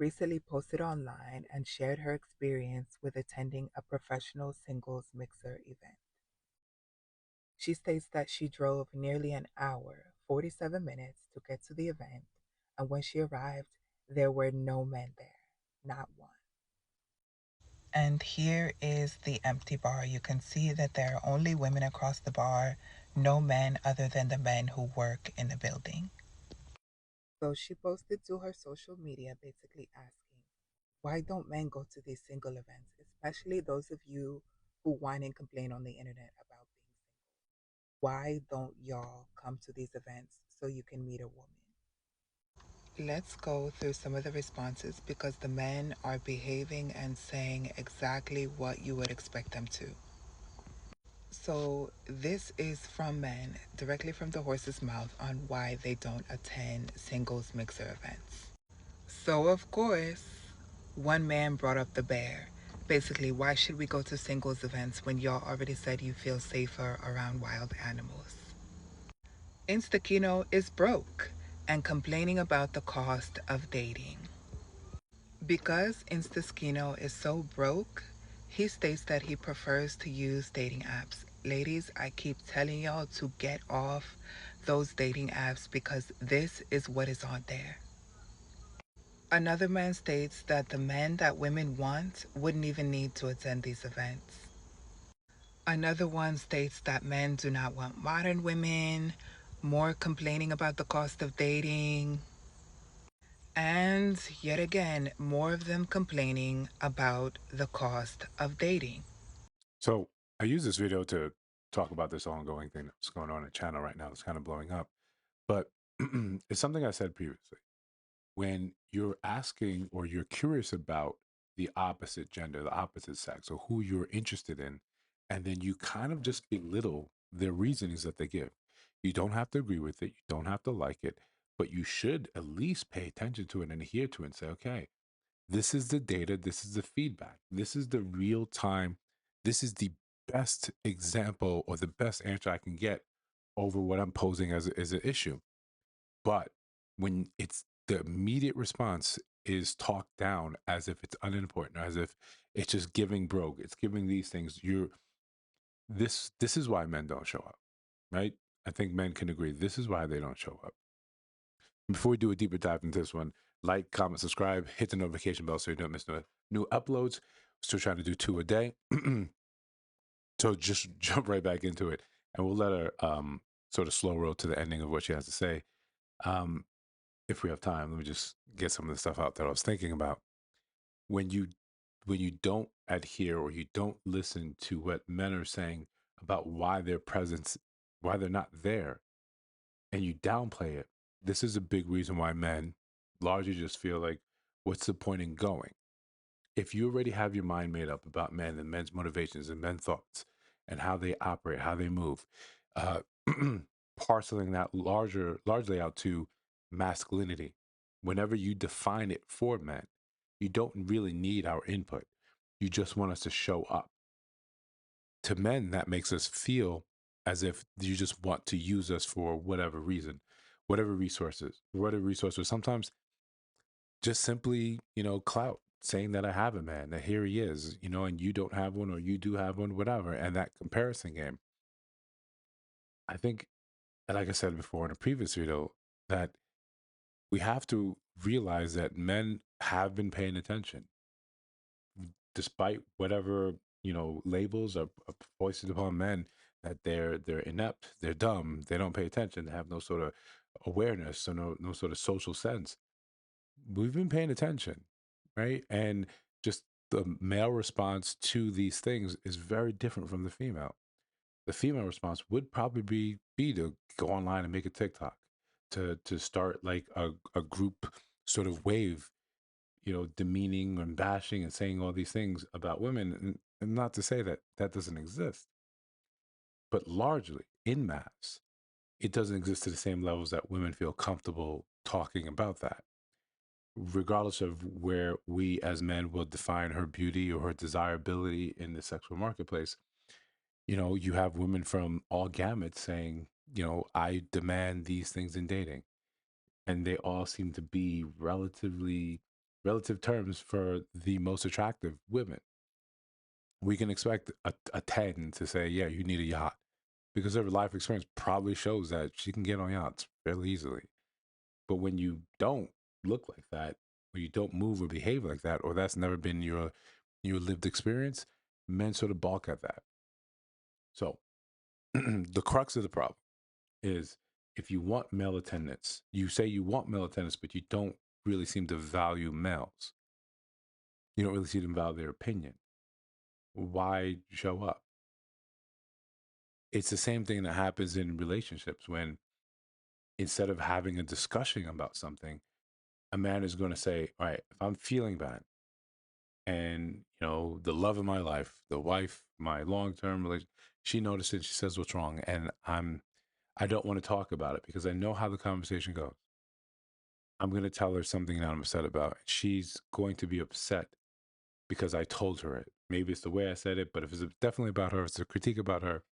recently posted online and shared her experience with attending a professional singles mixer event. She states that she drove nearly an hour, 47 minutes, to get to the event, and when she arrived, there were no men there, not one. And here is the empty bar. You can see that there are only women across the bar, no men other than the men who work in the building. So she posted to her social media basically asking, why don't men go to these single events, especially those of you who whine and complain on the internet about being single? Why don't y'all come to these events so you can meet a woman? Let's go through some of the responses because the men are behaving and saying exactly what you would expect them to. So, this is from men directly from the horse's mouth on why they don't attend singles mixer events. So, of course, one man brought up the bear. Basically, why should we go to singles events when y'all already said you feel safer around wild animals? Instakino is broke and complaining about the cost of dating. Because Instaskino is so broke, he states that he prefers to use dating apps. Ladies, I keep telling y'all to get off those dating apps because this is what is on there. Another man states that the men that women want wouldn't even need to attend these events. Another one states that men do not want modern women, more complaining about the cost of dating, and yet again, more of them complaining about the cost of dating. So I use this video to talk about this ongoing thing that's going on in the channel right now. It's kind of blowing up, but it's something I said previously. When you're asking or you're curious about the opposite gender, the opposite sex, or who you're interested in, and then you kind of just belittle the reasonings that they give. You don't have to agree with it. You don't have to like it, but you should at least pay attention to it and adhere to it and say, okay, this is the data, this is the feedback, this is the real time, this is the best example or the best answer I can get over what I'm posing as an issue. But when it's the immediate response is talked down as if it's unimportant, as if it's just giving broke, it's giving these things, this is why men don't show up, right? I think men can agree this is why they don't show up. Before we do a deeper dive into this one, like, comment, subscribe, hit the notification bell so you don't miss no new uploads. Still trying to do 2 a day. So just jump right back into it, and we'll let her sort of slow roll to the ending of what she has to say. Um, if we have time, let me just get some of the stuff out that I was thinking about. When you when you don't adhere or you don't listen to what men are saying about why their presence, why they're not there, and you downplay it, this is a big reason why men largely just feel like, what's the point in going? If you already have your mind made up about men and men's motivations and men's thoughts and how they operate, how they move, uh, parceling that largely out to masculinity, whenever you define it for men, you don't really need our input. You just want us to show up. To men, that makes us feel as if you just want to use us for whatever reason, whatever resources. Sometimes just simply, clout, saying that I have a man, that here he is, and you don't have one or you do have one, whatever. And that comparison game, I think, and like I said before in a previous video, that we have to realize that men have been paying attention despite whatever, labels are foisted upon men that they're inept, they're dumb, they don't pay attention, they have no sort of awareness, so no sort of social sense. We've been paying attention, right? And just the male response to these things is very different from the female. The female response would probably be to go online and make a TikTok, to start like a group sort of wave, demeaning and bashing and saying all these things about women. And not to say that that doesn't exist, but largely in mass, it doesn't exist to the same levels that women feel comfortable talking about that, regardless of where we as men will define her beauty or her desirability in the sexual marketplace. You have women from all gamuts saying, I demand these things in dating. And they all seem to be relatively relative terms for the most attractive women. We can expect a 10 to say, yeah, you need a yacht because her life experience probably shows that she can get on yachts fairly easily. But when you don't look like that, or you don't move or behave like that, or that's never been your lived experience, men sort of balk at that. So the crux of the problem is if you want male attendance, you say you want male attendance, but you don't really seem to value males. You don't really see them value their opinion. Why show up? It's the same thing that happens in relationships when instead of having a discussion about something, a man is going to say, all right, if I'm feeling bad and, the love of my life, the wife, my long-term relation, she notices, she says what's wrong. And I don't want to talk about it because I know how the conversation goes. I'm going to tell her something that I'm upset about. She's going to be upset because I told her it. Maybe it's the way I said it, but if it's definitely about her, if it's a critique about her,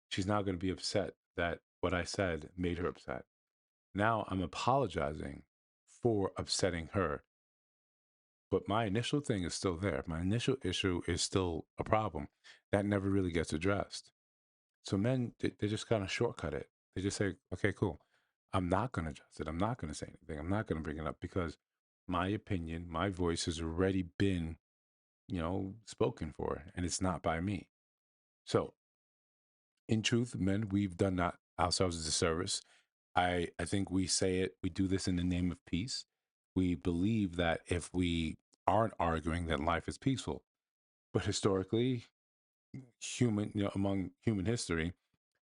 she's now going to be upset that what I said made her upset. Now I'm apologizing for upsetting her, but my initial thing is still there. My initial issue is still a problem that never really gets addressed. So men, they just kind of shortcut it. They just say, okay, cool. I'm not going to address it. I'm not going to say anything. I'm not going to bring it up because my opinion, my voice has already been, spoken for, and it's not by me. So in truth, men, we've done not ourselves a disservice. I think we say it, we do this in the name of peace. We believe that if we aren't arguing, that life is peaceful. But historically, among human history,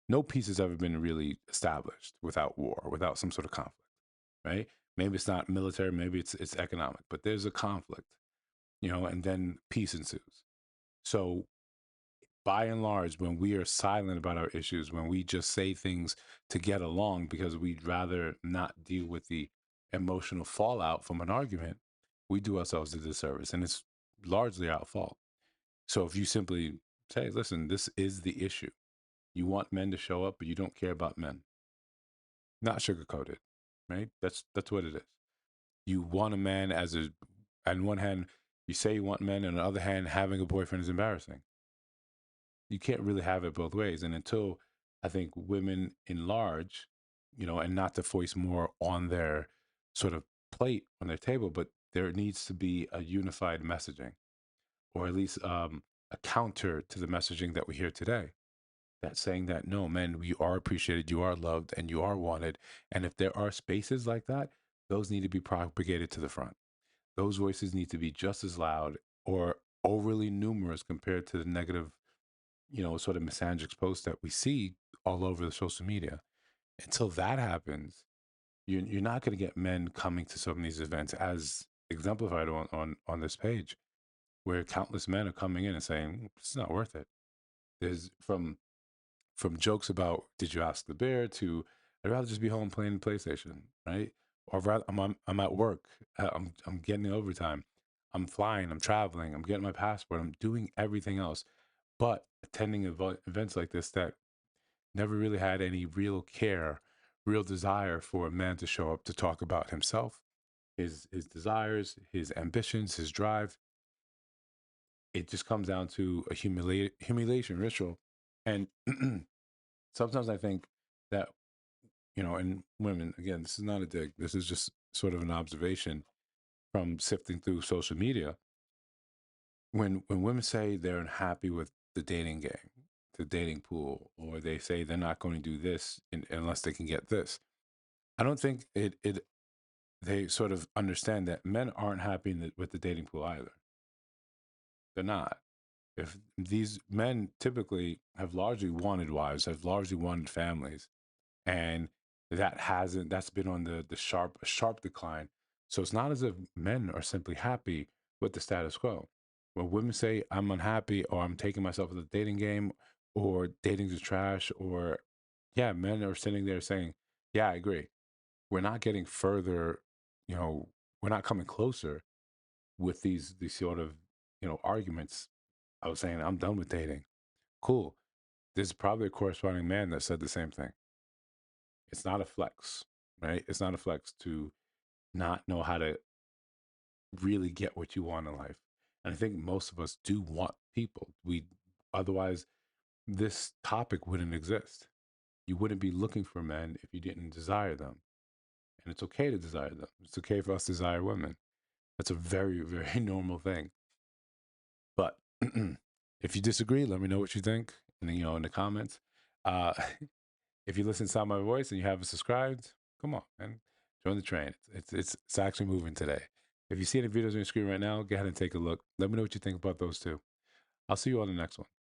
no peace has ever been really established without war, without some sort of conflict, right? Maybe it's not military, maybe it's economic, but there's a conflict, and then peace ensues. So by and large, when we are silent about our issues, when we just say things to get along because we'd rather not deal with the emotional fallout from an argument, we do ourselves a disservice. And it's largely our fault. So if you simply say, listen, this is the issue. You want men to show up, but you don't care about men. Not sugarcoated, right? That's what it is. You want a man on one hand, you say you want men, and on the other hand, having a boyfriend is embarrassing. You can't really have it both ways. And until I think women enlarge, and not to voice more on their sort of plate on their table, but there needs to be a unified messaging, or at least a counter to the messaging that we hear today. That's saying that no, men, you are appreciated, you are loved, and you are wanted. And if there are spaces like that, those need to be propagated to the front. Those voices need to be just as loud or overly numerous compared to the negative, sort of misandric posts that we see all over the social media. Until that happens, you're not going to get men coming to some of these events as exemplified on this page, where countless men are coming in and saying it's not worth it. There's from jokes about did you ask the bear to I'd rather just be home playing PlayStation, right? Or rather, I'm at work, I'm getting overtime, I'm flying, I'm traveling, I'm getting my passport, I'm doing everything else, but attending events like this that never really had any real care, real desire for a man to show up to talk about himself, his desires, his ambitions, his drive. It just comes down to a humiliation ritual, and sometimes I think that and women, again, this is not a dig. This is just sort of an observation from sifting through social media. When women say they're unhappy with the dating game, the dating pool, or they say they're not going to do this unless they can get this, I don't think it they sort of understand that men aren't happy with the dating pool either. They're not. If these men typically have largely wanted wives, have largely wanted families, and that's been on the sharp decline. So it's not as if men are simply happy with the status quo. When women say I'm unhappy or I'm taking myself to the dating game or dating's is trash, or yeah, men are sitting there saying, yeah, I agree. We're not getting further, you know, we're not coming closer with these sort of, arguments. I was saying I'm done with dating. Cool. There's probably a corresponding man that said the same thing. It's not a flex, right? It's not a flex to not know how to really get what you want in life. And I think most of us do want people. We otherwise this topic wouldn't exist. You wouldn't be looking for men if you didn't desire them. And it's okay to desire them. It's okay for us to desire women. That's a very, very normal thing. But if you disagree, let me know what you think, and in the comments. Uh, if you listen to my voice and you haven't subscribed, come on, man, join the train. It's actually moving today. If you see any videos on your screen right now, go ahead and take a look. Let me know what you think about those two. I'll see you on the next one.